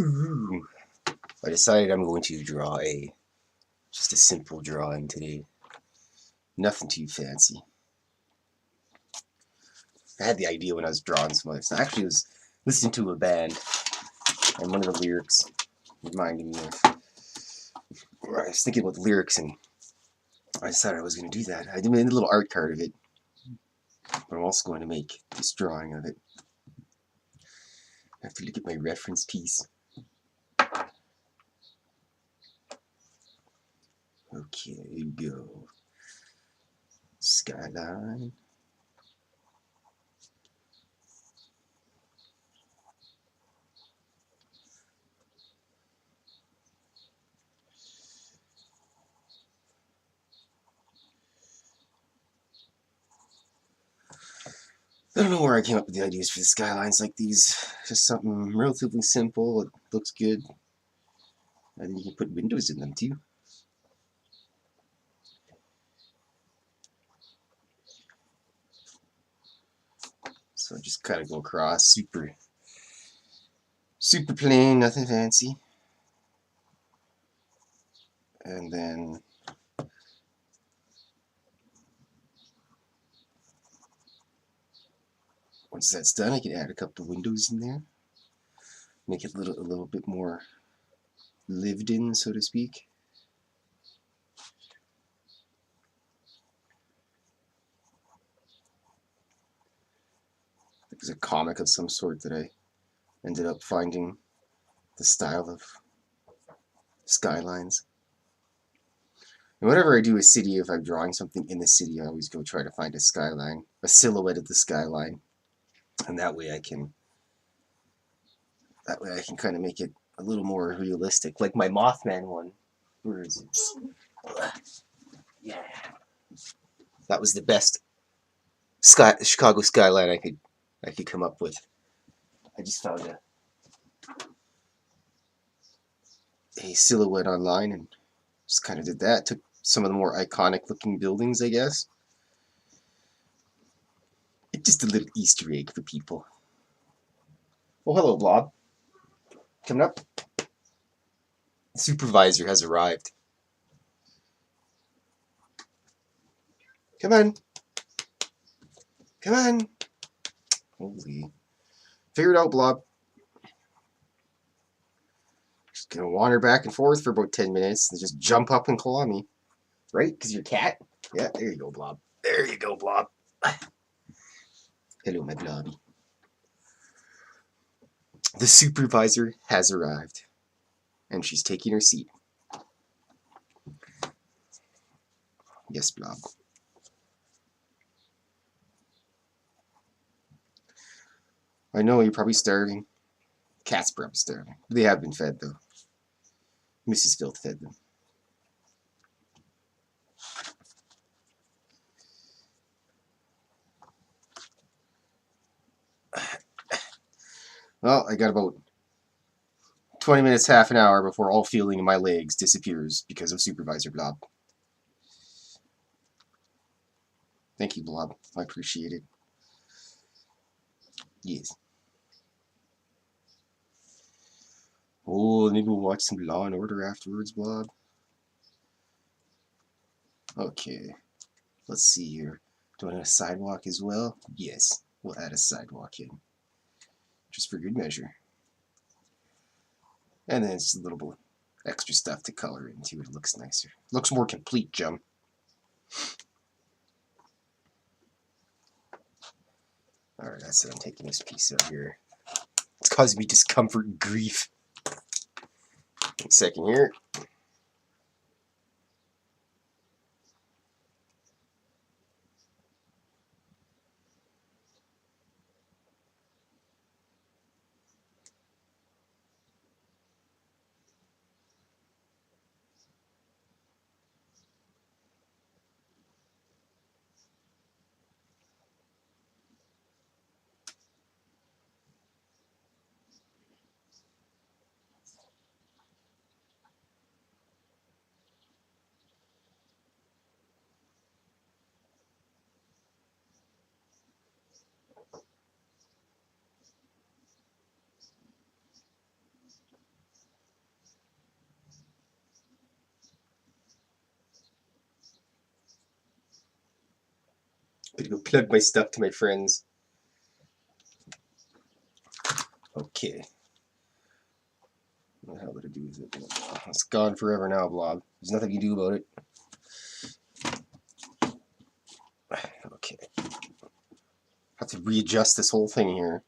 Ooh. I decided I'm going to draw just a simple drawing today. Nothing too fancy. I had the idea when I was drawing some other stuff. I actually was listening to a band, and one of the lyrics reminded me of. I was thinking about the lyrics, and I decided I was going to do that. I made a little art card of it, but I'm also going to make this drawing of it. I have to look at my reference piece. Okay, here we go. Skyline. I don't know where I came up with the ideas for the skylines like these. Just something relatively simple. It looks good. And then you can put windows in them too. So just kind of go across, super plain, nothing fancy. And then once that's done, I can add a couple of windows in there, make it a little bit more lived in, so to speak. It was a comic of some sort that I ended up finding the style of skylines. And whenever I do a city, if I'm drawing something in the city, I always go try to find a skyline, a silhouette of the skyline, and that way I can kind of make it a little more realistic, like my Mothman one. Where is it? Yeah, that was the best Chicago skyline I could come up with. I just found a silhouette online and just kind of did that. Took some of the more iconic looking buildings, I guess. It's just a little Easter egg for people. Oh, hello, Blob. Coming up. The supervisor has arrived. Come on. Come on. Holy. Figure it out, Blob. Just gonna wander back and forth for about 10 minutes and just jump up and claw me. Right? Because you're a cat? Yeah, there you go, Blob. There you go, Blob. Hello, my Blobby. The supervisor has arrived, and she's taking her seat. Yes, Blob. I know you're probably starving. Cats probably starving. They have been fed, though. Mrs. Fylth fed them. Well, I got about 20 minutes, half an hour before all feeling in my legs disappears because of Supervisor Blob. Thank you, Blob. I appreciate it. Yes. Oh, maybe we'll watch some Law and Order afterwards, Blob. Okay. Let's see here. Do I want a sidewalk as well? Yes. We'll add a sidewalk in. Just for good measure. And then it's a little bit extra stuff to color into. It looks nicer. Looks more complete, Jum. Alright, that's it. I'm taking this piece out here. It's causing me discomfort and grief. 1 second here. Gonna go plug my stuff to my friends. Okay. What the hell did I do with it? It's gone forever now, Blob. There's nothing you can do about it. Okay. Have to readjust this whole thing here.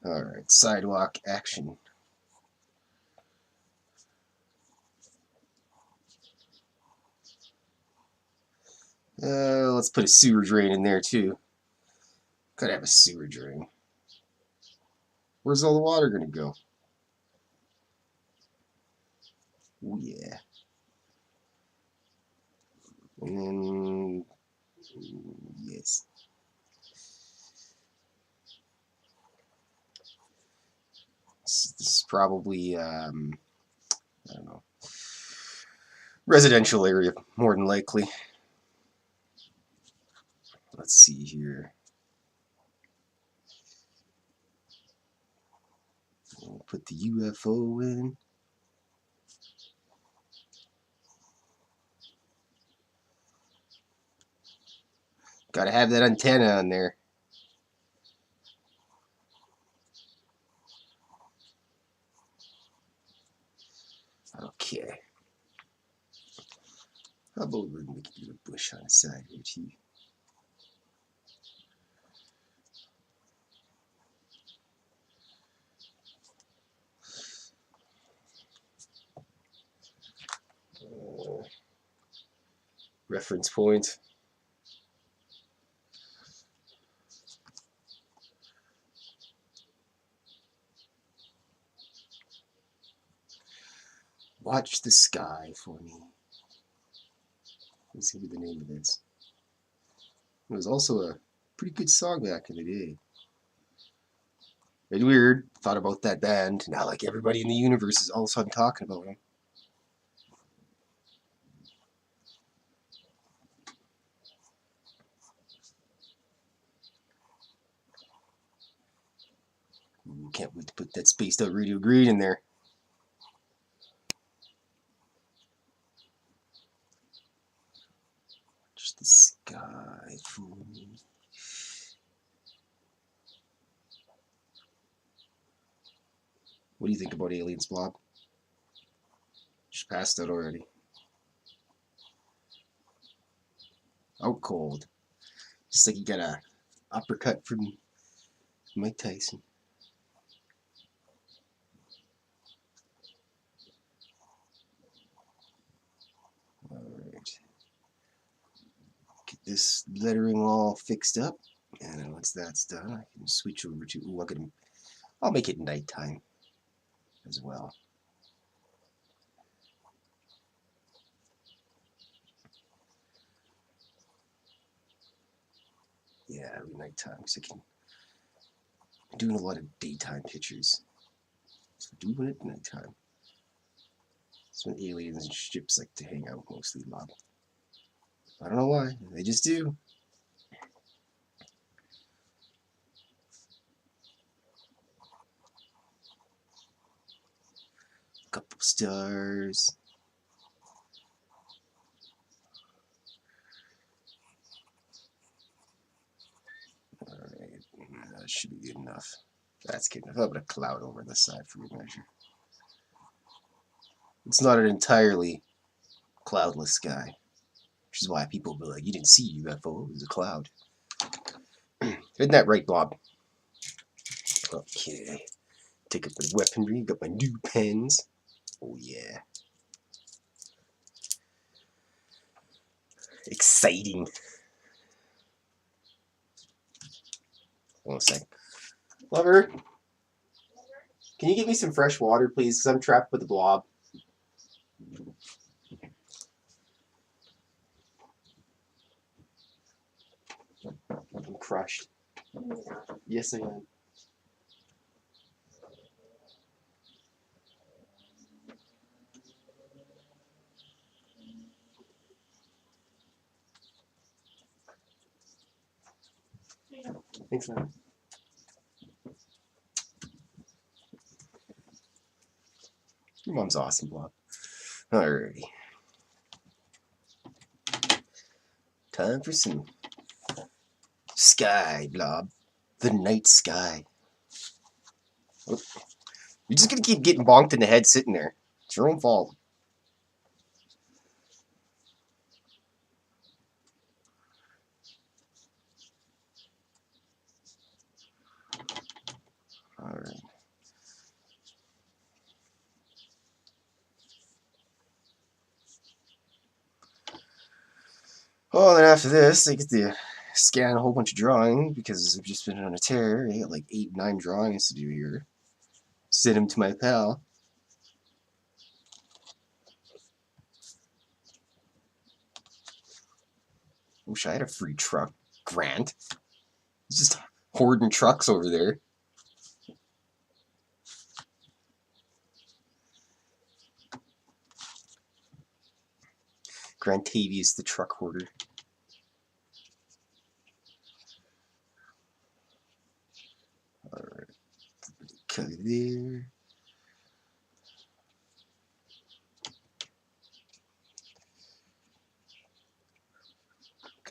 Alright, sidewalk action. Let's put a sewer drain in there too. Gotta have a sewer drain. Where's all the water gonna go? Oh yeah. And then, yes. This is probably, I don't know, residential area, more than likely. Let's see here. We'll put the UFO in. Gotta have that antenna on there. Okay. How about we make a little bush on the side here too? Reference point. Watch the sky for me. Let's see what the name of this. It was also a pretty good song back in the day. It's weird. Thought about that band. Now, like everybody in the universe is all of a sudden talking about them. Ooh, can't wait to put that spaced out radio green in there. Just the sky for me. What do you think about aliens, Blob? Just passed out already. Out cold. Just like you got a uppercut from Mike Tyson. Alright. Get this lettering all fixed up. And then once that's done, I can switch over to, ooh, I'll make it nighttime as well. Yeah, it'll be nighttime because I'm doing a lot of daytime pictures. So doing it nighttime. That's when aliens and ships like to hang out mostly, Bob. I don't know why. They just do. Couple stars. Alright, that should be good enough. That's good enough. How about a cloud over the side for good measure? It's not an entirely cloudless sky, which is why people will be like, you didn't see a UFO, it was a cloud. Isn't that right, Bob? Okay. Take up my weaponry, got my new pens. Oh yeah. Exciting. Hold on a sec. Lover, can you get me some fresh water, please? Because I'm trapped with the blob. I'm crushed. Yes, I am. Thanks, man. Your mom's awesome, Blob. Alrighty. Time for some sky, Blob. The night sky. Oh, you're just gonna keep getting bonked in the head sitting there. It's your own fault. Alright. Well, then after this, I get to scan a whole bunch of drawing because I've just been on a tear. I got like 8, 9 drawings to do here. Send them to my pal. Wish I had a free truck. Grant. He's just hoarding trucks over there. Grantavius the truck hoarder. Alright. Cut it there.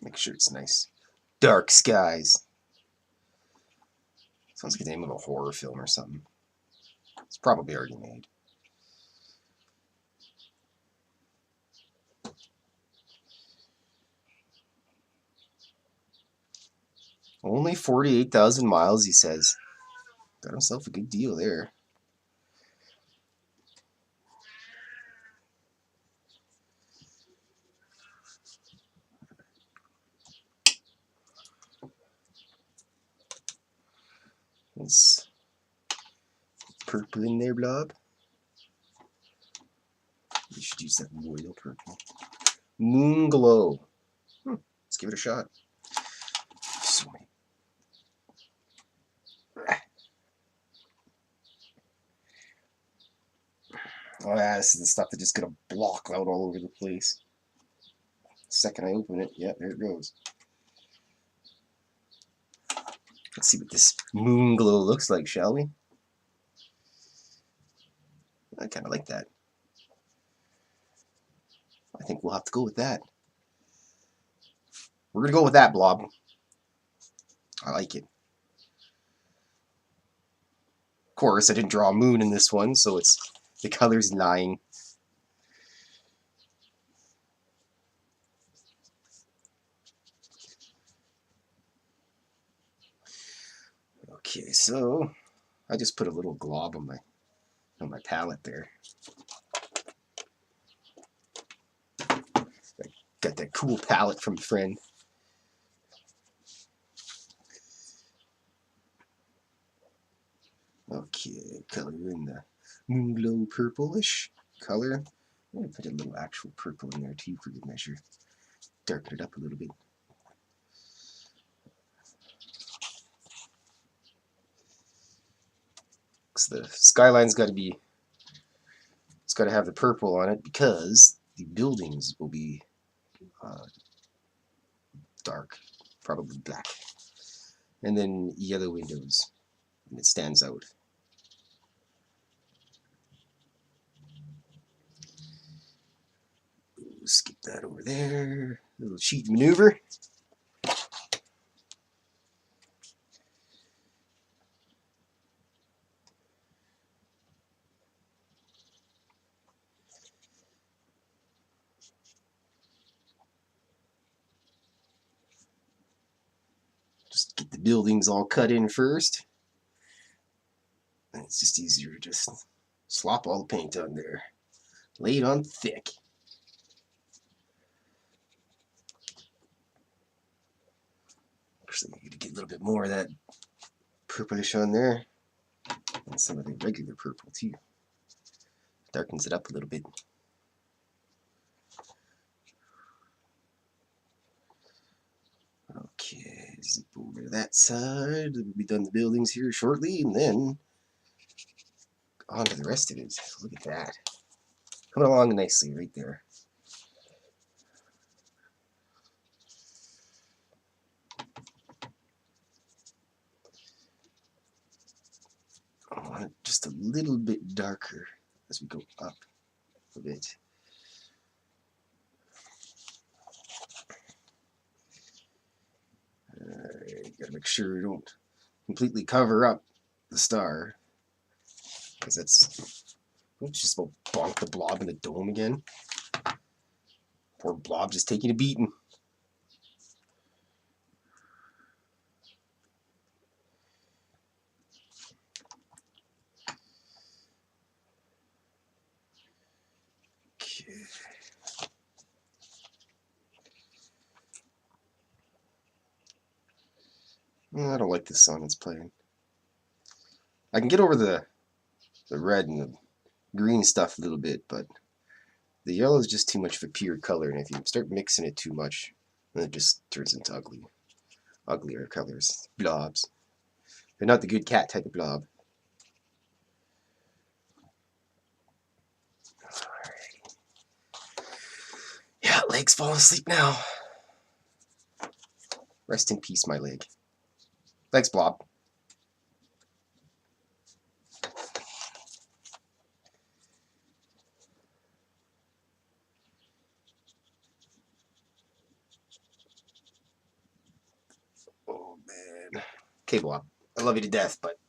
Make sure it's nice. Dark Skies. Sounds like the name of a horror film or something. It's probably already made. Only 48,000 miles, he says. Got himself a good deal there. There's purple in there, Blob. You should use that royal purple. Moon Glow. Let's give it a shot. So many. Oh yeah, this is the stuff that's just gonna block out all over the place. The second I open it, yeah, there it goes. Let's see what this Moon Glow looks like, shall we? I kind of like that. I think we'll have to go with that. We're going to go with that, Blob. I like it. Of course, I didn't draw a moon in this one, so it's the color's lying. Okay, so I just put a little glob on my palette there. I got that cool palette from a friend. Okay, color in the Moon Glow purplish color. I'm going to put a little actual purple in there too for good measure. Darken it up a little bit. So the skyline's got to be, it's got to have the purple on it because the buildings will be dark, probably black. And then yellow windows, and it stands out. Skip that over there. Little cheat maneuver. Just get the buildings all cut in first. And it's just easier to just slop all the paint on there. Lay it on thick. Actually, I'm going to get a little bit more of that purplish on there. And some of the regular purple too. Darkens it up a little bit. Okay, zip over to that side. We'll be done the buildings here shortly, and then on to the rest of it. Look at that. Coming along nicely right there. I want it just a little bit darker as we go up a bit. make sure you don't completely cover up the star, because that's just about bonk the blob in the dome again. Poor blob just taking a beating. Okay. I don't like the sun it's playing. I can get over the red and the green stuff a little bit, but the yellow is just too much of a pure color, and if you start mixing it too much, then it just turns into uglier colors, blobs. They're not the good cat type of blob. Yeah, leg's falling asleep now. Rest in peace, my leg. Thanks, blob. Oh, man. Okay, blob. I love you to death, but...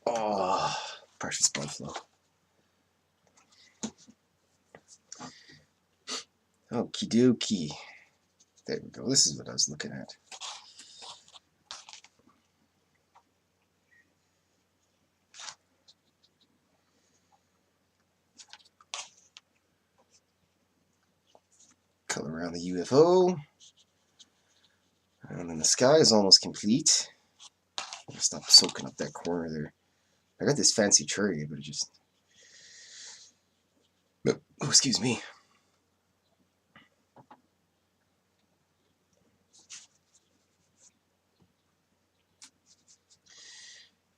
Oh, precious blood flow. Okie dokie. There we go. This is what I was looking at. Color around the UFO. And then the sky is almost complete. I'll stop soaking up that corner there. I got this fancy tray, but it just... Oh, excuse me.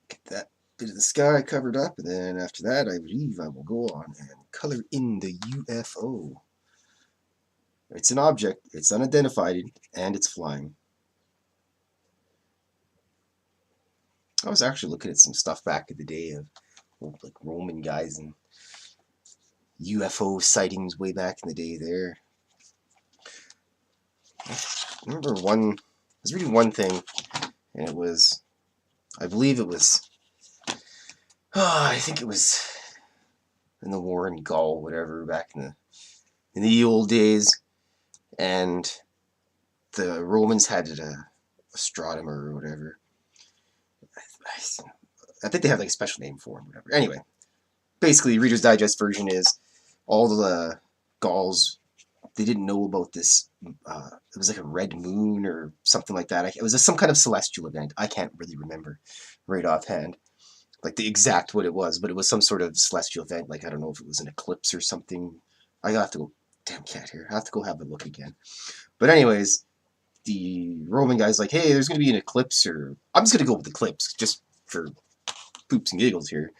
Get that bit of the sky covered up, and then after that, I believe I will go on and color in the UFO. It's an object, it's unidentified, and it's flying. I was actually looking at some stuff back in the day of like Roman guys and UFO sightings way back in the day there. I remember I was reading one thing, and it was, I believe it was, I think it was in the war in Gaul, whatever, back in the old days, and the Romans had an astronomer or whatever. I think they have like a special name for him, whatever. Anyway, basically, Reader's Digest version is all the Gauls, they didn't know about this. It was like a red moon or something like that. It was some kind of celestial event. I can't really remember right offhand, like the exact what it was, but it was some sort of celestial event. Like, I don't know if it was an eclipse or something. I have to go, damn cat here. I have to go have a look again. But anyways, the Roman guy's like, hey, there's going to be an eclipse, or I'm just going to go with eclipse just for poops and giggles here.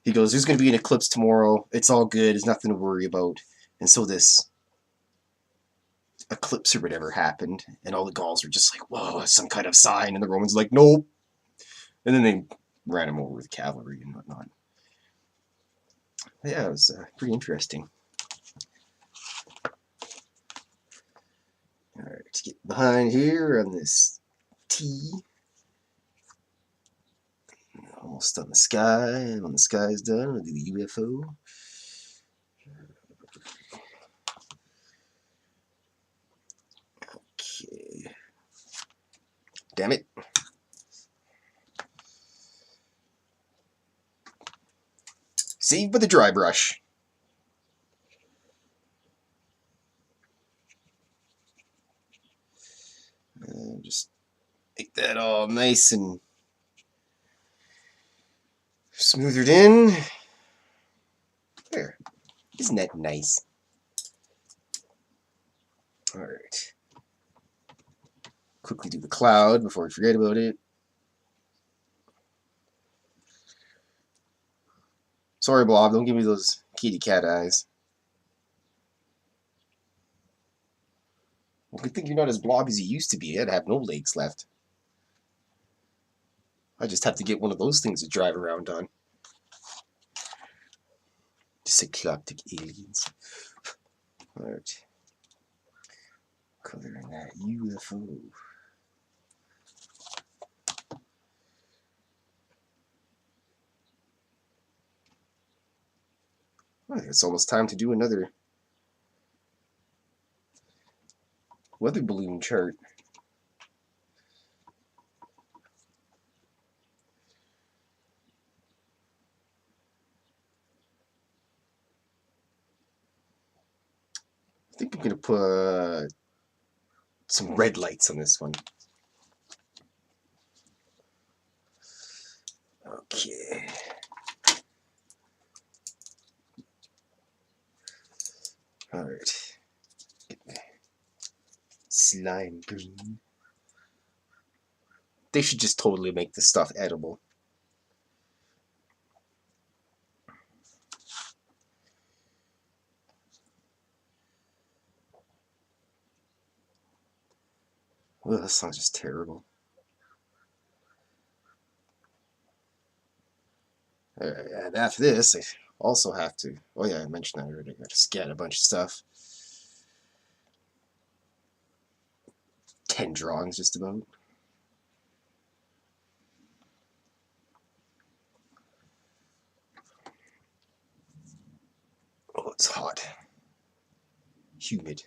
He goes, there's going to be an eclipse tomorrow. It's all good. There's nothing to worry about. And so this eclipse or whatever happened, and all the Gauls were just like, whoa, some kind of sign. And the Romans like, nope. And then they ran him over with cavalry and whatnot. Yeah, it was pretty interesting. Alright, let's get behind here on this T. Almost on the sky. When the sky's done, we'll do the UFO. Okay. Damn it. Saved by the dry brush. And just make that all nice and smoothed in. There. Isn't that nice? Alright. Quickly do the cloud before I forget about it. Sorry, Blob, don't give me those kitty cat eyes. Well, good thing you're not as blobby as you used to be. I'd have no legs left. I just have to get one of those things to drive around on. Cycloptic aliens. Alright. Color in that UFO. Well, it's almost time to do another weather balloon chart. I think I'm gonna put some red lights on this one. Okay. Alright. Get my slime green. They should just totally make this stuff edible. Well, that sounds just terrible. And after this, I also have to. Oh yeah, I mentioned that already. I got to scan a bunch of stuff. 10 drawings, just about. Oh, it's hot, humid.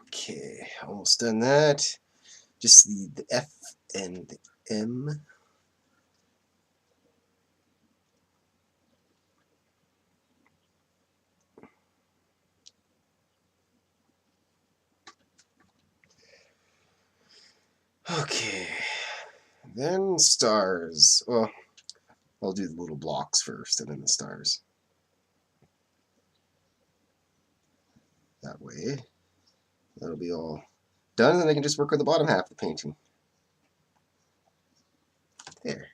Okay, almost done that. Just the F and the M. Okay, then stars. Well, I'll do the little blocks first and then the stars. That way, that'll be all done, and then I can just work on the bottom half of the painting. There.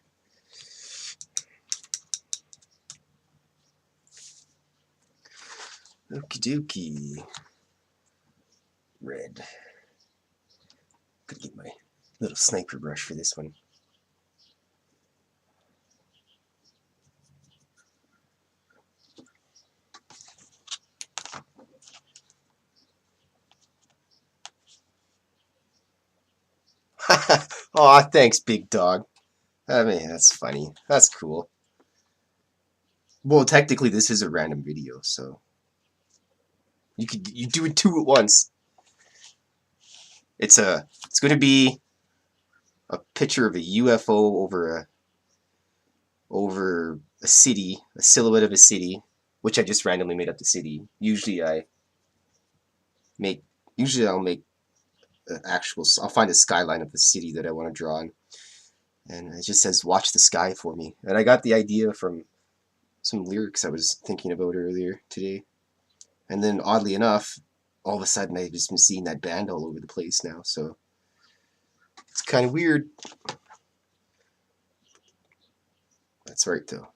Okie dokie. Red. Could get my little sniper brush for this one. Aw, thanks, big dog. I mean, that's funny. That's cool. Well, technically, this is a random video, so you do it two at once. It's going to be a picture of a UFO over a city, a silhouette of a city, which I just randomly made up the city. Usually I'll make I'll find a skyline of the city that I want to draw on, and it just says watch the sky for me. And I got the idea from some lyrics I was thinking about earlier today. And then oddly enough, all of a sudden I've just been seeing that band all over the place now, so it's kind of weird. That's right though.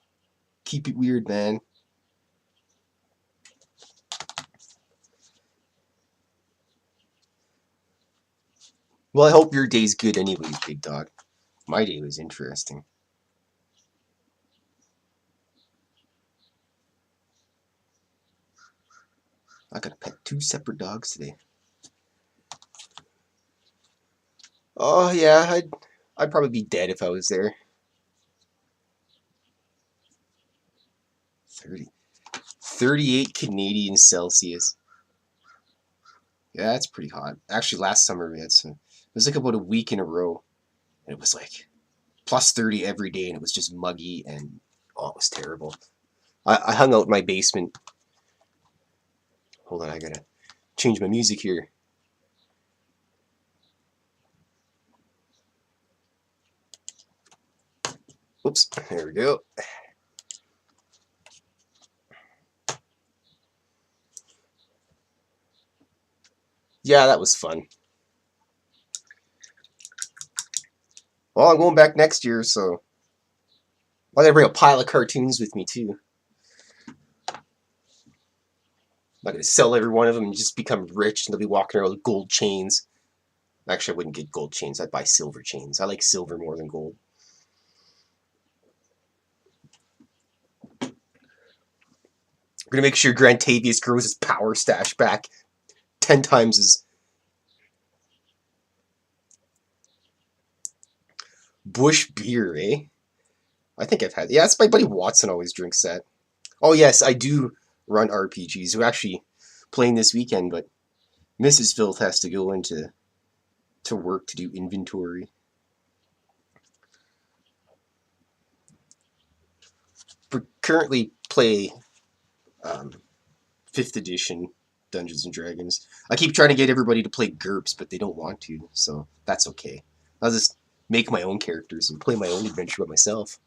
Keep it weird, man. Well, I hope your day's good anyways, big dog. My day was interesting. I gotta pet 2 separate dogs today. Oh yeah, I'd probably be dead if I was there. 38 Canadian Celsius. Yeah, that's pretty hot. Actually, last summer we had some. It was like about a week in a row, and it was like plus 30 every day, and it was just muggy, and oh, it was terrible. I hung out in my basement. Hold on, I gotta change my music here. Oops, there we go. Yeah, that was fun. Well, I'm going back next year, so I gotta bring a pile of cartoons with me too. I'm gonna sell every one of them and just become rich, and they'll be walking around with gold chains. Actually, I wouldn't get gold chains. I'd buy silver chains. I like silver more than gold. We're gonna make sure Grantavius grows his power stash back 10 times his Bush beer, eh? I think I've had. Yeah, that's my buddy Watson always drinks that. Oh yes, I do run RPGs. We're actually playing this weekend, but Mrs. Fylth has to go into work to do inventory. We currently play 5th edition Dungeons and Dragons. I keep trying to get everybody to play GURPS, but they don't want to, so that's okay. I'll just make my own characters and play my own adventure by myself.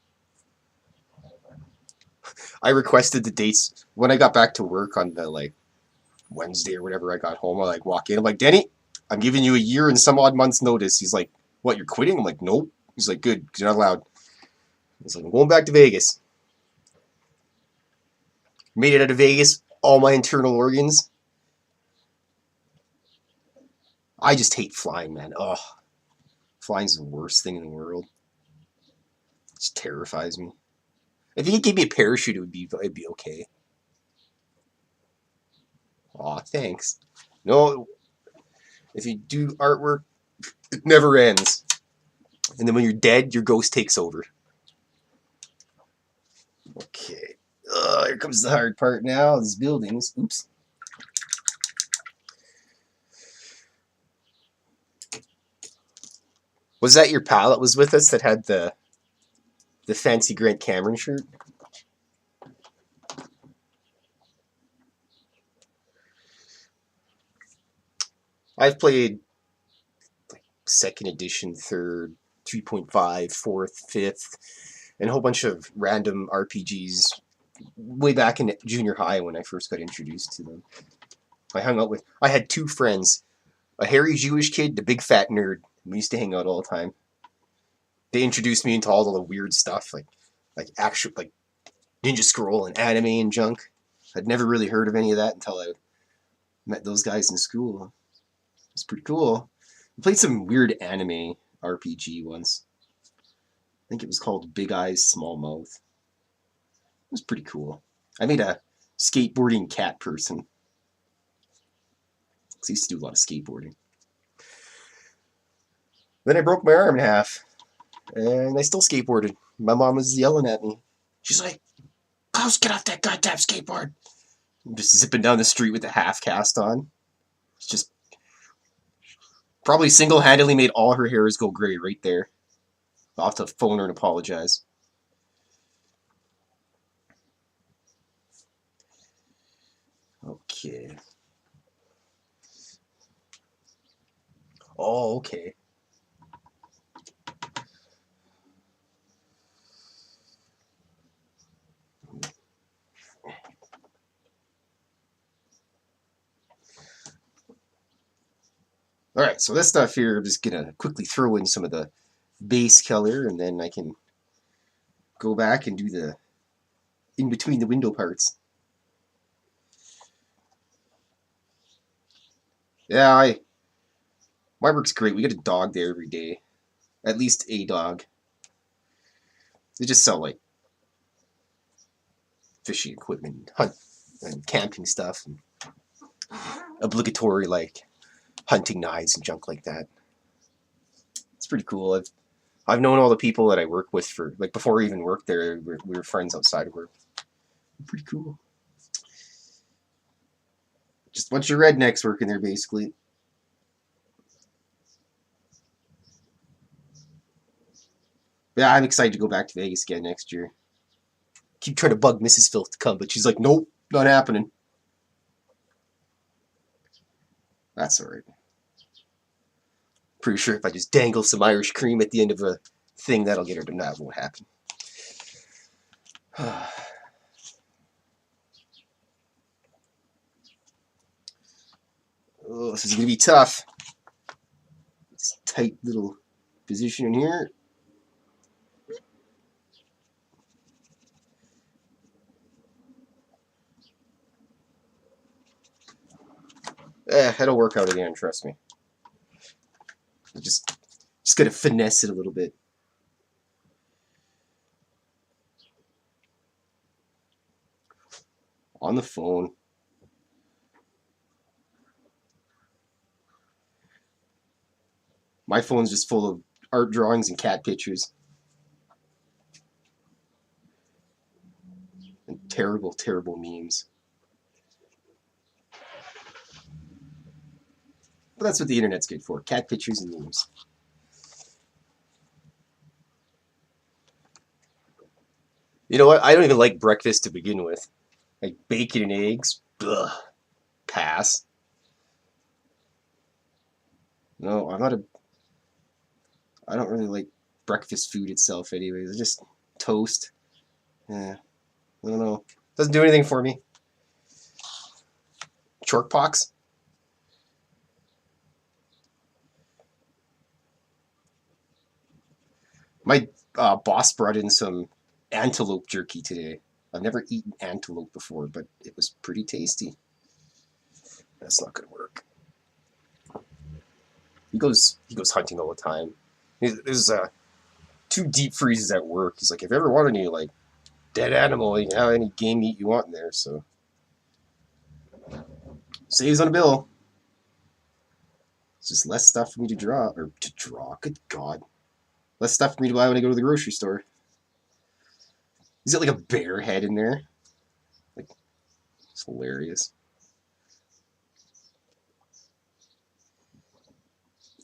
I requested the dates when I got back to work on the Wednesday or whatever. I got home. I walk in. I'm like, Denny, I'm giving you a year and some odd months notice. He's like, what? You're quitting? I'm like, nope. He's like, good, because you're not allowed. He's like, I'm going back to Vegas. Made it out of Vegas. All my internal organs. I just hate flying, man. Ugh. Flying's the worst thing in the world. It just terrifies me. If you gave me a parachute, it'd be okay. Aw, thanks. No, if you do artwork, it never ends. And then when you're dead, your ghost takes over. Okay. Here comes the hard part now. These buildings. Oops. Was that your pal that was with us that had the fancy Grant Cameron shirt? I've played 2nd edition, 3rd, 3.5, 4th, 5th, and a whole bunch of random RPGs way back in junior high when I first got introduced to them. I had 2 friends, a hairy Jewish kid, the big fat nerd. We used to hang out all the time. They introduced me into all the weird stuff, like Ninja Scroll and anime and junk. I'd never really heard of any of that until I met those guys in school. It was pretty cool. I played some weird anime RPG once. I think it was called Big Eyes, Small Mouth. It was pretty cool. I made a skateboarding cat person. I used to do a lot of skateboarding. Then I broke my arm in half, and I still skateboarded. My mom was yelling at me. She's like, Klaus, get off that goddamn skateboard. I'm just zipping down the street with a half cast on. It's just probably single-handedly made all her hairs go gray right there. I'll have to phone her and apologize. Okay. Oh, okay. Alright, so this stuff here, I'm just going to quickly throw in some of the base color, and then I can go back and do the in between the window parts. Yeah, my work's great. We get a dog there every day. At least a dog. They just sell fishing equipment, hunt and camping stuff, and obligatory hunting knives and junk like that. It's pretty cool. I've known all the people that I work with for before I even worked there. We were friends outside of work. Pretty cool. Just a bunch of rednecks working there, basically. Yeah, I'm excited to go back to Vegas again next year. Keep trying to bug Mrs. Fylth to come, but she's like, nope, not happening. That's alright. Pretty sure if I just dangle some Irish cream at the end of a thing, that'll get her to that won't happen. Oh, this is going to be tough. This tight little position in here. It'll work out again, trust me. Just gotta finesse it a little bit. On the phone. My phone's just full of art drawings and cat pictures. And terrible, terrible memes. But that's what the internet's good for. Cat pictures and memes. You know what? I don't even like breakfast to begin with. Like bacon and eggs. Ugh. Pass. No, I don't really like breakfast food itself anyways. It's just toast. Yeah. I don't know. Doesn't do anything for me. Chork pox? My boss brought in some antelope jerky today. I've never eaten antelope before, but it was pretty tasty. That's not gonna work. He goes hunting all the time. There's 2 deep freezes at work. He's like, if you ever want any like dead animal, you can have any game meat you want in there. So saves on a bill. It's just less stuff for me to draw. Good God, less stuff for me to buy when I go to the grocery store. Is it like a bear head in there? Like, it's hilarious.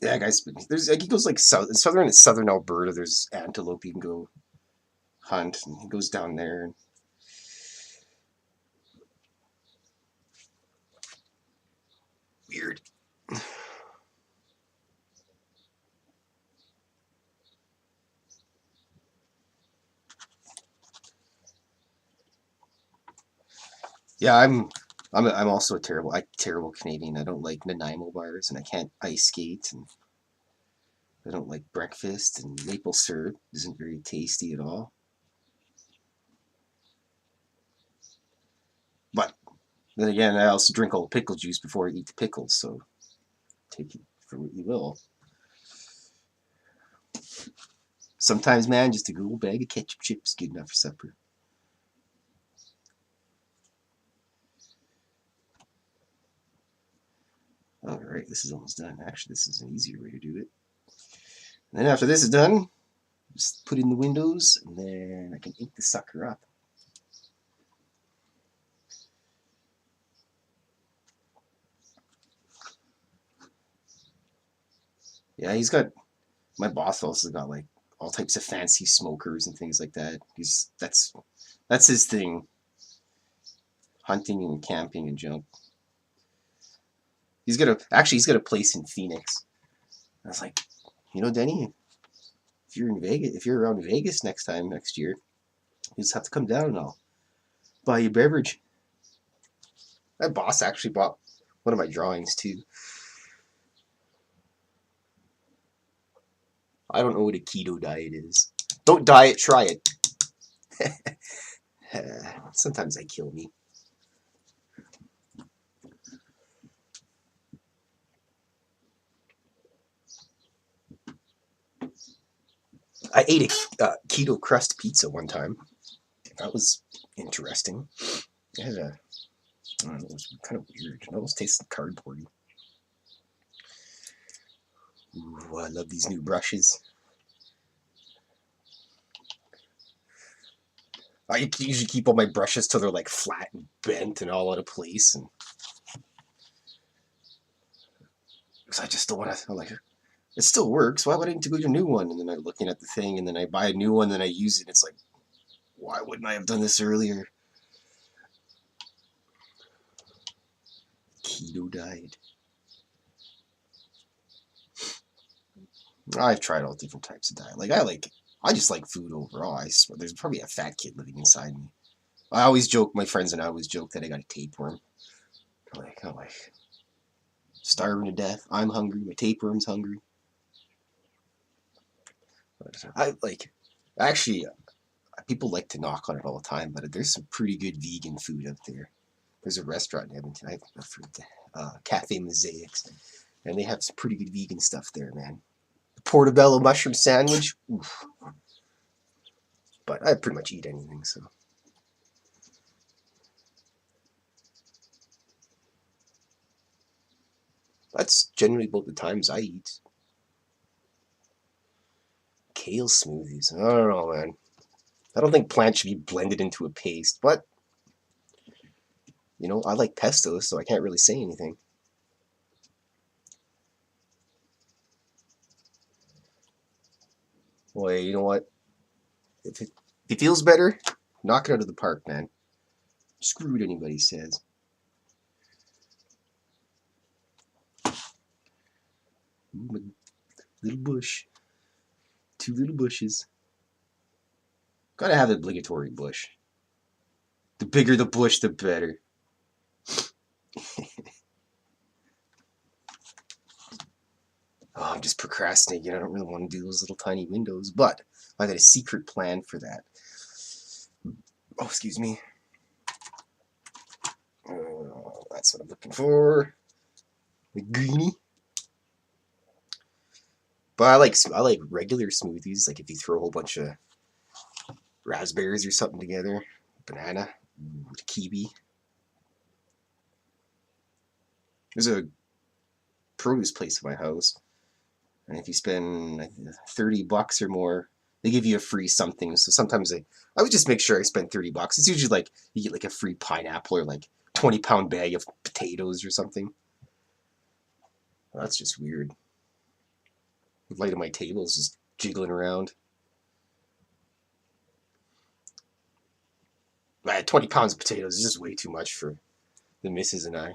Yeah, guys. There's like he goes like southern Alberta. There's antelope you can go hunt, and he goes down there. And weird. Yeah, I'm also a terrible Canadian. I don't like Nanaimo bars, and I can't ice skate, and I don't like breakfast, and maple syrup isn't very tasty at all. But then again, I also drink all the pickle juice before I eat the pickles, so take it for what you will. Sometimes, man, just a good old bag of ketchup chips is good enough for supper. All right, this is almost done. Actually, this is an easier way to do it. And then after this is done, just put in the windows, and then I can ink the sucker up. Yeah, my boss also got like all types of fancy smokers and things like that. That's his thing. Hunting and camping and junk. He's got a place in Phoenix. I was like, you know, Denny, if you're around Vegas next year, you just have to come down and I'll buy you a beverage. My boss actually bought one of my drawings too. I don't know what a keto diet is. Don't diet, try it. Sometimes they kill me. I ate a keto crust pizza one time. That was interesting. It had I don't know, it was kind of weird. It almost tasted cardboardy. Ooh, I love these new brushes. I usually keep all my brushes till they're like flat and bent and all out of place, and because I just don't want to. I'm like, it still works. Why would I need to go get a new one? And then I'm looking at the thing, and then I buy a new one, and then I use it. And it's like, why wouldn't I have done this earlier? Keto diet. I've tried all different types of diet. I just like food overall. I swear, there's probably a fat kid living inside me. I always joke, my friends and I always joke that I got a tapeworm. I'm like, starving to death. I'm hungry. My tapeworm's hungry. I like, actually, people like to knock on it all the time, but there's some pretty good vegan food out there. There's a restaurant in Edmonton, I've heard, Cafe Mosaics, and they have some pretty good vegan stuff there, man. The portobello mushroom sandwich, oof. But I pretty much eat anything, so. That's generally about the times I eat. Kale smoothies. I don't know, man. I don't think plants should be blended into a paste, but, you know, I like pesto, so I can't really say anything. Boy, you know what? If it feels better, knock it out of the park, man. Screw what anybody says. Ooh, my little bush. 2 little bushes. Gotta have an obligatory bush. The bigger the bush, the better. Oh, I'm just procrastinating. I don't really want to do those little tiny windows, but I got a secret plan for that. Oh, excuse me. That's what I'm looking for. The greenie. But I like regular smoothies. Like if you throw a whole bunch of raspberries or something together, banana, kiwi. There's a produce place in my house, and if you spend $30 or more, they give you a free something. So sometimes I would just make sure I spend $30. It's usually like you get like a free pineapple or like 20-pound bag of potatoes or something. Well, that's just weird. The light of my table is just jiggling around. 20 pounds of potatoes is just way too much for the missus and I.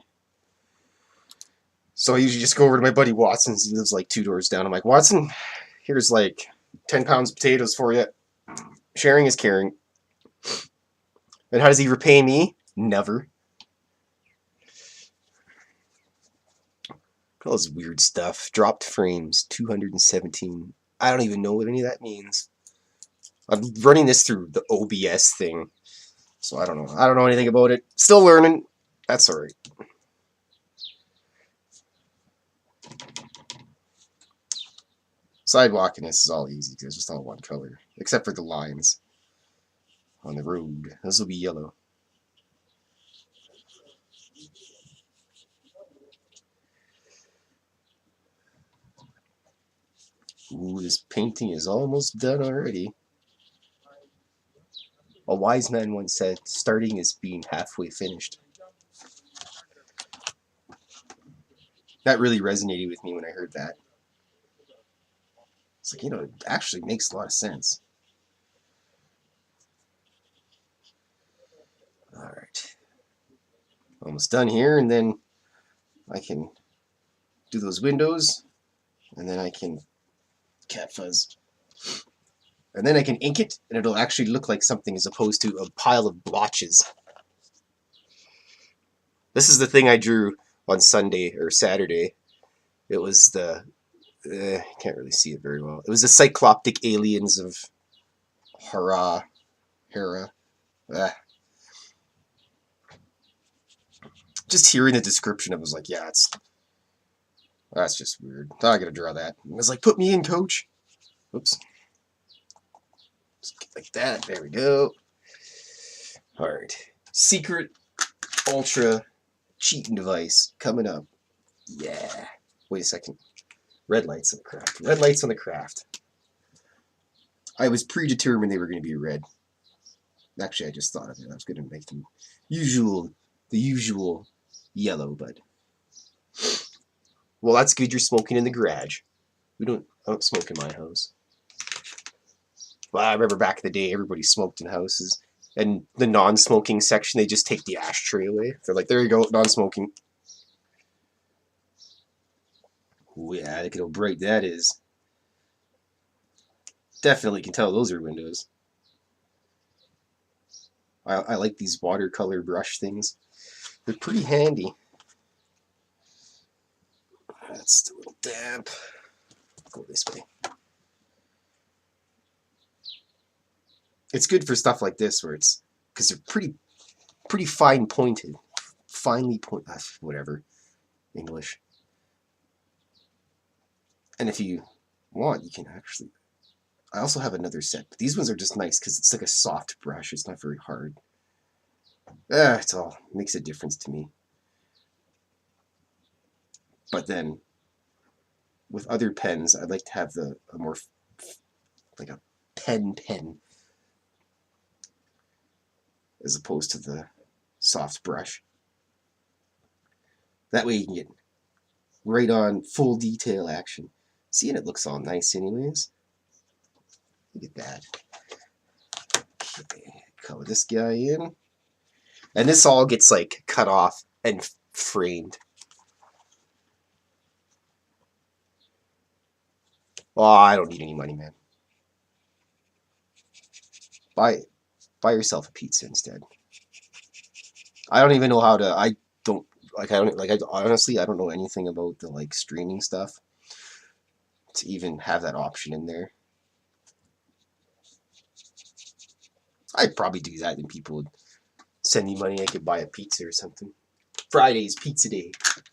So I usually just go over to my buddy Watson's. He lives like 2 doors down. I'm like, Watson, here's like 10 pounds of potatoes for you. Sharing is caring. And how does he repay me? Never. All this weird stuff. Dropped frames, 217. I don't even know what any of that means. I'm running this through the OBS thing, so I don't know. I don't know anything about it. Still learning. That's alright. Sidewalking this is all easy because it's just all one color, except for the lines on the road. Those will be yellow. Ooh, this painting is almost done already. A wise man once said, starting is being halfway finished. That really resonated with me when I heard that. It's like, you know, it actually makes a lot of sense. Alright. Almost done here, and then I can do those windows, and then I can cat fuzz. And then I can ink it, and it'll actually look like something as opposed to a pile of blotches. This is the thing I drew on Sunday or Saturday. It was the... can't really see it very well. It was the cycloptic aliens of Hera. Just hearing the description, I was like, yeah, that's just weird. I gotta draw that. I was like, put me in, coach. Oops. Just like that. There we go. Alright. Secret ultra cheating device coming up. Yeah. Wait a second. Red lights on the craft. Red lights on the craft. I was predetermined they were going to be red. Actually, I just thought of it. I was going to make them the usual yellow, but... Well, that's good you're smoking in the garage. I don't smoke in my house. Well, I remember back in the day, everybody smoked in houses. And the non-smoking section, they just take the ashtray away. They're like, there you go, non-smoking. Ooh, yeah, look at how bright that is. Definitely can tell those are windows. I like these watercolor brush things. They're pretty handy. That's a little damp. Go this way. It's good for stuff like this where it's... Because they're pretty fine pointed. Finely pointed. Whatever. English. And if you want, you can actually... I also have another set, but these ones are just nice because it's like a soft brush. It's not very hard. It makes a difference to me. But then with other pens, I'd like to have a more like a pen as opposed to the soft brush. That way you can get right on full detail action. See, and it looks all nice anyways. Look at that. Okay, color this guy in. And this all gets like cut off and framed. Oh, I don't need any money, man. Buy yourself a pizza instead. I don't even know how to. I don't like. I don't like. I honestly, I don't know anything about the like streaming stuff to even have that option in there. I'd probably do that, and people would send me money. I could buy a pizza or something. Friday's pizza day.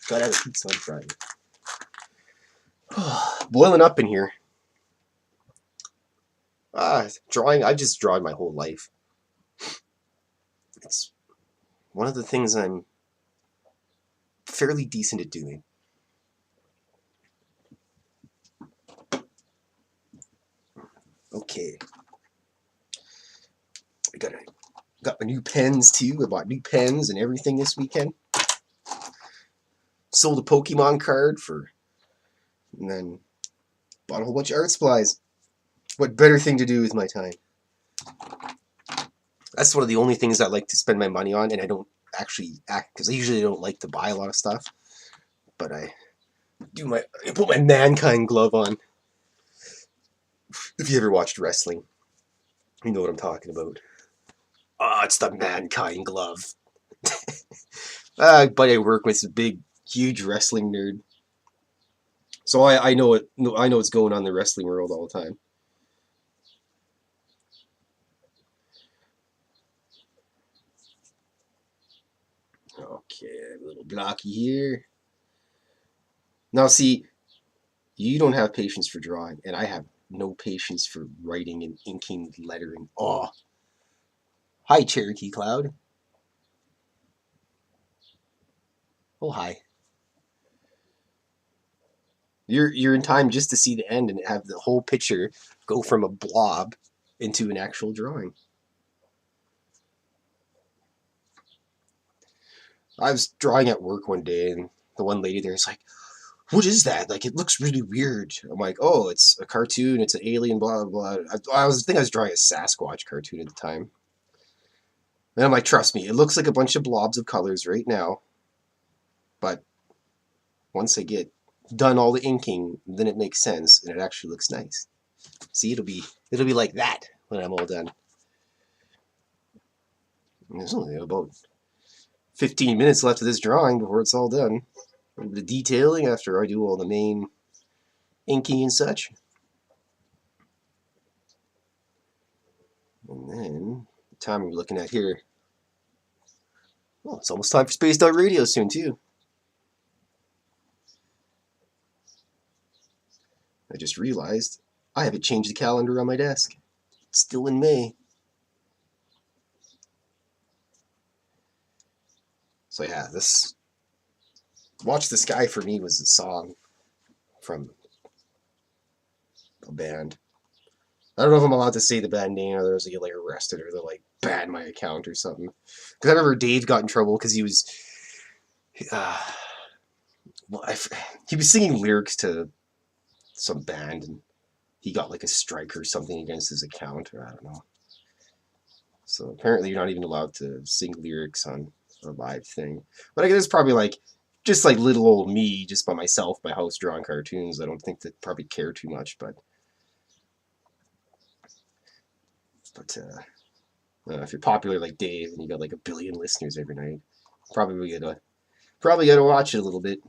Gotta have a pizza on Friday. Boiling up in here. Drawing. I've just drawn my whole life. It's one of the things I'm fairly decent at doing. Okay. I got my new pens too. I bought new pens and everything this weekend. Sold a Pokemon card and then bought a whole bunch of art supplies. What better thing to do with my time? That's one of the only things I like to spend my money on, and I don't actually act because I usually don't like to buy a lot of stuff. But I put my Mankind glove on. If you ever watched wrestling, you know what I'm talking about. It's the Mankind glove. Buddy I work with is a big, huge wrestling nerd. So I know what's going on in the wrestling world all the time. Okay, a little blocky here. Now see, you don't have patience for drawing, and I have no patience for writing and inking lettering. Oh. Hi, Cherokee Cloud. Oh, hi. You're in time just to see the end and have the whole picture go from a blob into an actual drawing. I was drawing at work one day, and the one lady there is like, "What is that? Like, it looks really weird." I'm like, "Oh, it's a cartoon. It's an alien. Blah blah blah." I think I was drawing a Sasquatch cartoon at the time. And I'm like, "Trust me, it looks like a bunch of blobs of colors right now, but once I get done all the inking, then it makes sense and it actually looks nice. See, it'll be like that when I'm all done." And there's only about 15 minutes left of this drawing before it's all done. A little bit of detailing after I do all the main inking and such. And then the time we're looking at here. Oh, it's almost time for Spaced Out Radio soon too. I just realized I haven't changed the calendar on my desk. It's still in May. So yeah, this Watch the Sky for me was a song from a band. I don't know if I'm allowed to say the band name, or there's get like arrested, or they'll like ban my account or something. Because I remember Dave got in trouble because he was, he was singing lyrics to some band, and he got like a strike or something against his account, or I don't know. So apparently you're not even allowed to sing lyrics on a live thing. But I guess it's probably like just like little old me, just by myself, my house drawing cartoons. I don't think they probably care too much, but if you're popular like Dave and you got like 1 billion listeners every night, probably gotta watch it a little bit.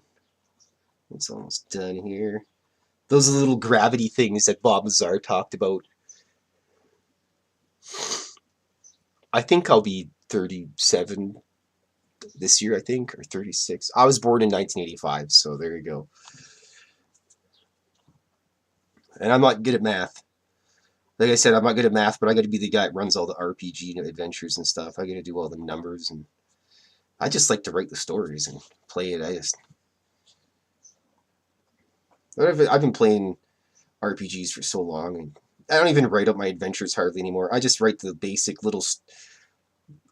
It's almost done here. Those are the little gravity things that Bob Lazar talked about. I think I'll be 37 this year, I think, or 36. I was born in 1985, so there you go. And I'm not good at math. Like I said, I'm not good at math, but I got to be the guy that runs all the RPG adventures and stuff. I got to do all the numbers, and I just like to write the stories and play it. I've been playing RPGs for so long, and I don't even write up my adventures hardly anymore. I just write the basic little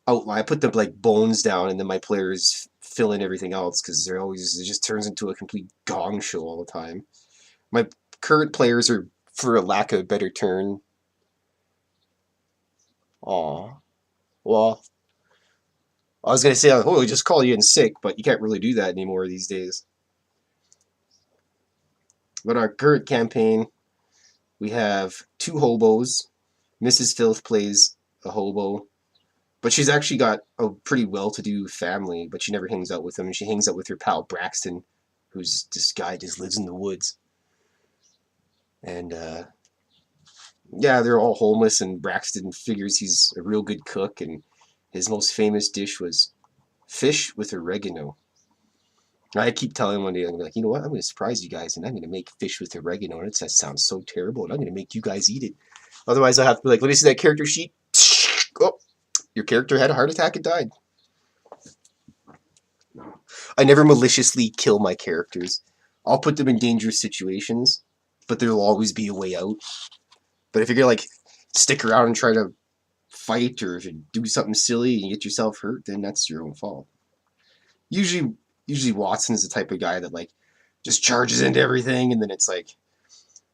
outline. I put the like bones down, and then my players fill in everything else because it just turns into a complete gong show all the time. My current players are, for a lack of a better term, aw, well, I was gonna say, oh, we just call you in sick, but you can't really do that anymore these days. But our current campaign, we have two hobos. Mrs. Fylth plays a hobo, but she's actually got a pretty well-to-do family, but she never hangs out with them. And she hangs out with her pal Braxton, who's this guy just lives in the woods. And yeah, they're all homeless, and Braxton figures he's a real good cook, and his most famous dish was fish with oregano. I keep telling him one day, I'm like, you know what? I'm going to surprise you guys, and I'm going to make fish with oregano. And that sounds so terrible, and I'm going to make you guys eat it. Otherwise, I'll have to be like, let me see that character sheet. Oh, your character had a heart attack and died. I never maliciously kill my characters. I'll put them in dangerous situations, but there'll always be a way out. But if you're going to like stick around and try to fight, or if you do something silly and you get yourself hurt, then that's your own fault. Usually Watson is the type of guy that like just charges into everything, and then it's like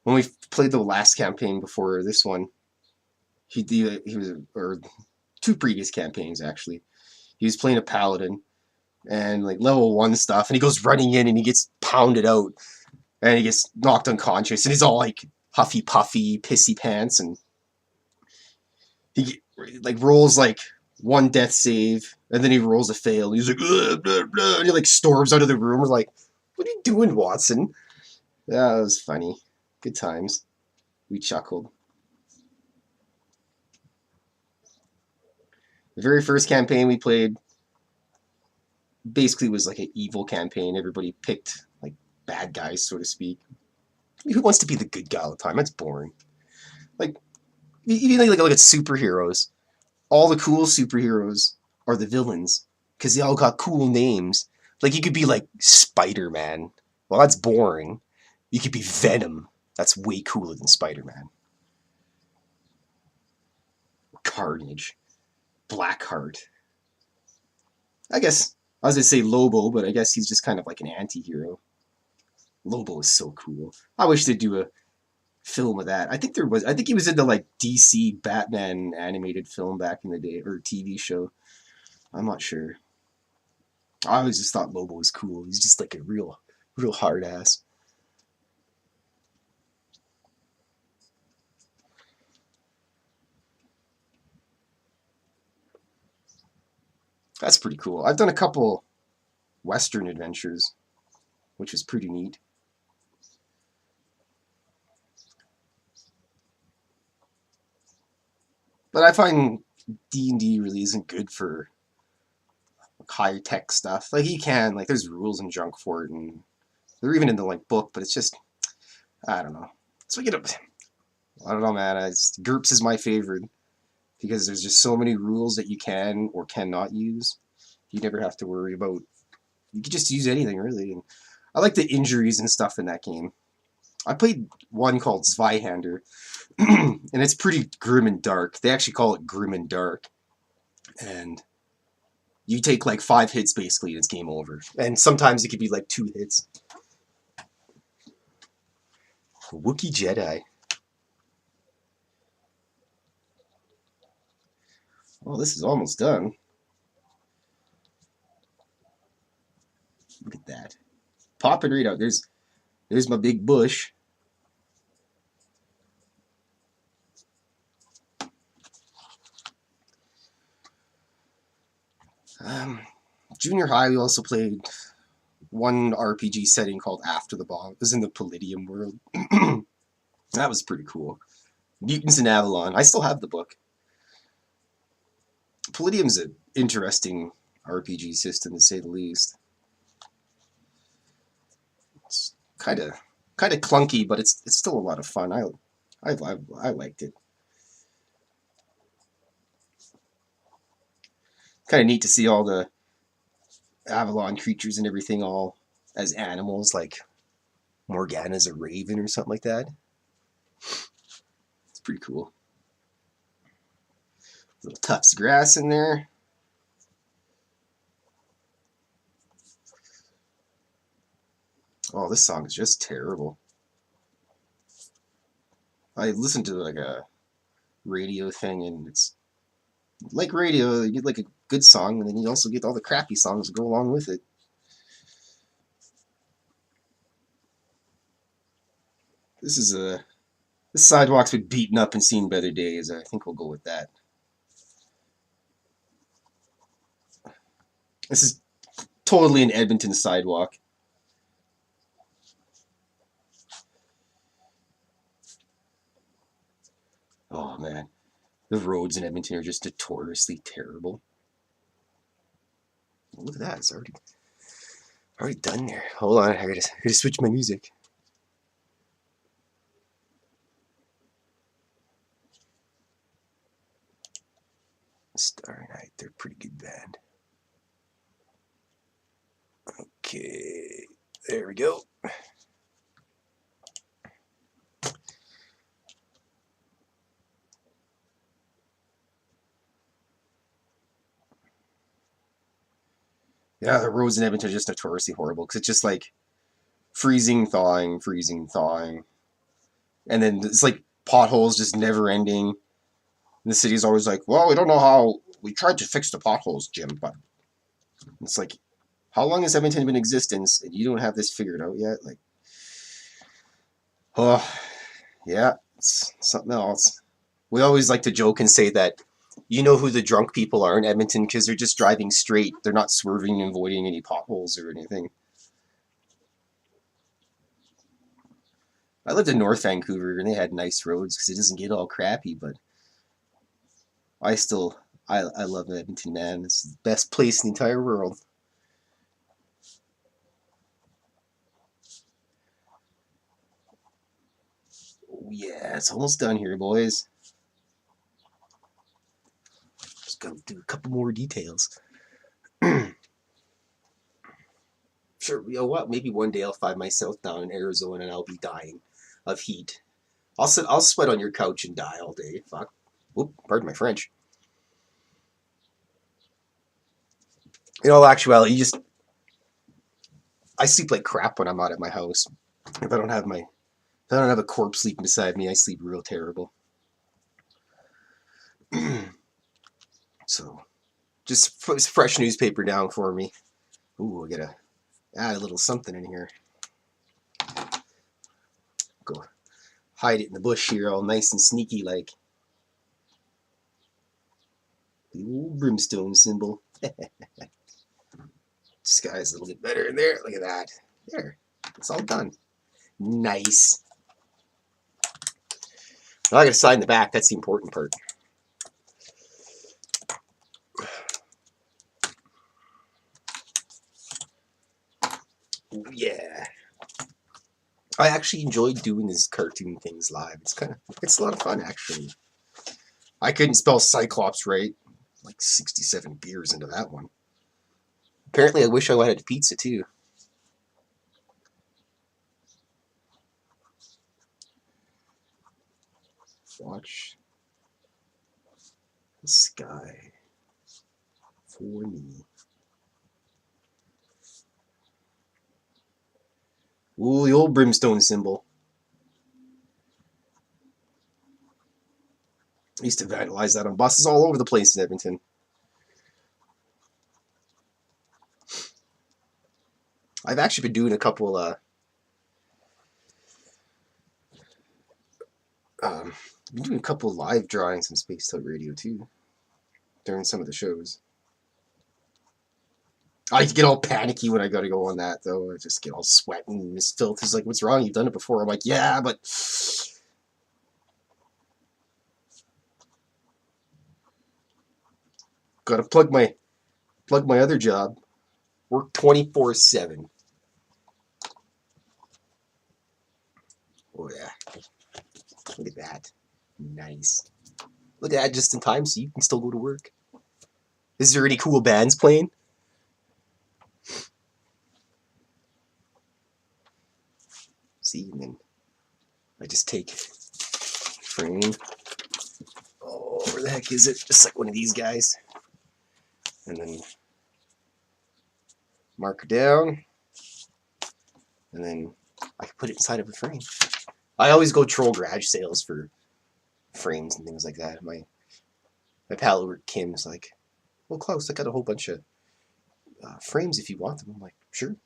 when we played the last campaign before this one, he was, or two previous campaigns actually, he was playing a paladin and like level 1 stuff, and he goes running in and he gets pounded out and he gets knocked unconscious, and he's all like huffy puffy, pissy pants, and he like rolls like one death save, and then he rolls a fail. He's like, blah, blah, blah, and he like storms out of the room. We're like, what are you doing, Watson? Yeah, it was funny. Good times. We chuckled. The very first campaign we played basically was like an evil campaign. Everybody picked like bad guys, so to speak. Who wants to be the good guy all the time? That's boring. Like, even like look at superheroes. All the cool superheroes are the villains because they all got cool names. Like you could be like Spider-Man. Well, that's boring. You could be Venom. That's way cooler than Spider-Man. Carnage. Blackheart. I guess I was gonna say Lobo, but I guess he's just kind of like an anti-hero. Lobo is so cool. I wish they'd do a film of that. I think he was in the like DC Batman animated film back in the day, or TV show. I'm not sure. I always just thought Lobo was cool. He's just like a real hard ass. That's pretty cool. I've done a couple Western adventures, which was pretty neat. But I find D&D really isn't good for high tech stuff. Like you can, like there's rules and junk for it, and they're even in the like book, but it's just, I don't know. So we get up. I don't know, man. GURPS is my favorite because there's just so many rules that you can or cannot use. You never have to worry about. You can just use anything really. And I like the injuries and stuff in that game. I played one called Zweihander, and it's pretty grim and dark. They actually call it grim and dark, and you take like 5 hits basically, and it's game over. And sometimes it could be like 2 hits. Wookiee Jedi. Oh, this is almost done. Look at that. Popping right out. There's my big bush. Junior high, we also played one RPG setting called After the Bomb. It was in the Palladium world. That was pretty cool. Mutants in Avalon. I still have the book. Palladium's an interesting RPG system, to say the least. It's kind of clunky, but it's still a lot of fun. I liked it. Kind of neat to see all the Avalon creatures and everything all as animals, like Morgana's a Raven or something like that. It's pretty cool. Little tufts of grass in there. Oh, this song is just terrible. I listened to like a radio thing, and it's like radio. You get like a good song, and then you also get all the crappy songs that go along with it. This sidewalk's been beaten up and seen better days. I think we'll go with that. This is totally an Edmonton sidewalk. Oh man, the roads in Edmonton are just notoriously terrible. Look at that, it's already done there. Hold on, I gotta switch my music. Star Night, they're a pretty good band. Okay, there we go. Yeah, the roads in Edmonton are just notoriously horrible because it's just like freezing, thawing, and then it's like potholes just never ending. And the city's always like, well, we don't know how. We tried to fix the potholes, Jim, but it's like, how long has Edmonton been in existence and you don't have this figured out yet? Like, oh, yeah, it's something else. We always like to joke and say that you know who the drunk people are in Edmonton because they're just driving straight. They're not swerving and avoiding any potholes or anything. I lived in North Vancouver and they had nice roads because it doesn't get all crappy, but I love Edmonton, man. It's the best place in the entire world. Oh, yeah, it's almost done here, boys. Just gotta do a couple more details. Sure, you know what? Maybe one day I'll find myself down in Arizona and I'll be dying of heat. I'll sweat on your couch and die all day. Fuck. Whoop, pardon my French. In all actuality, I sleep like crap when I'm out at my house. If I don't have a corpse sleeping beside me, I sleep real terrible. So, just put fresh newspaper down for me. Ooh, I gotta add a little something in here. Go hide it in the bush here, all nice and sneaky like. The old brimstone symbol. Sky's a little bit better in there. Look at that. There. It's all done. Nice. Now I gotta sign the back. That's the important part. Yeah. I actually enjoyed doing these cartoon things live. It's a lot of fun actually. I couldn't spell Cyclops right. Like 67 beers into that one. Apparently I wish I wanted pizza too. Watch the sky for me. Ooh, the old brimstone symbol. I used to vandalize that on buses all over the place in Edmonton. I've actually been doing a couple live drawings on Space Tug Radio too during some of the shows. I get all panicky when I gotta go on that though. I just get all sweating. Miss Fylth is like, "What's wrong? You've done it before." I'm like, "Yeah, but gotta plug my other job. Work 24/7." Oh yeah, look at that, nice. Look at that, just in time so you can still go to work. Is there any cool bands playing? See, and then I just take frame. Oh, where the heck is it? Just like one of these guys. And then mark down. And then I put it inside of a frame. I always go troll garage sales for frames and things like that. My pal over at Kim's like, well, Klaus, I got a whole bunch of frames if you want them. I'm like, sure.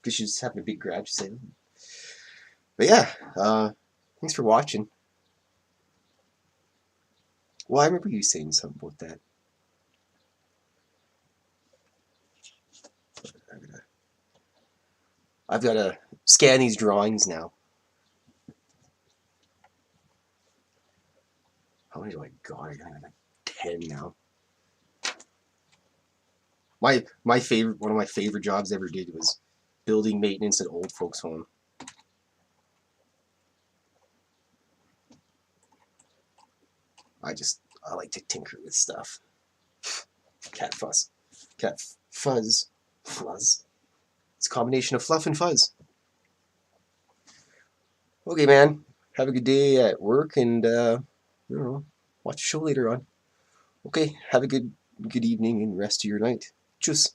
Because she's having a big garage sale. But yeah, thanks for watching. Well, I remember you saying something about that. I've got to scan these drawings now. How many do I got? I got like 10 now. My favorite, one of my favorite jobs I ever did was building maintenance at old folks' home. I like to tinker with stuff. Cat fuzz. Cat fuzz. Fuzz. It's a combination of fluff and fuzz. Okay, man. Have a good day at work, and I don't know, watch the show later on. Okay, have a good evening and rest of your night. Tschüss.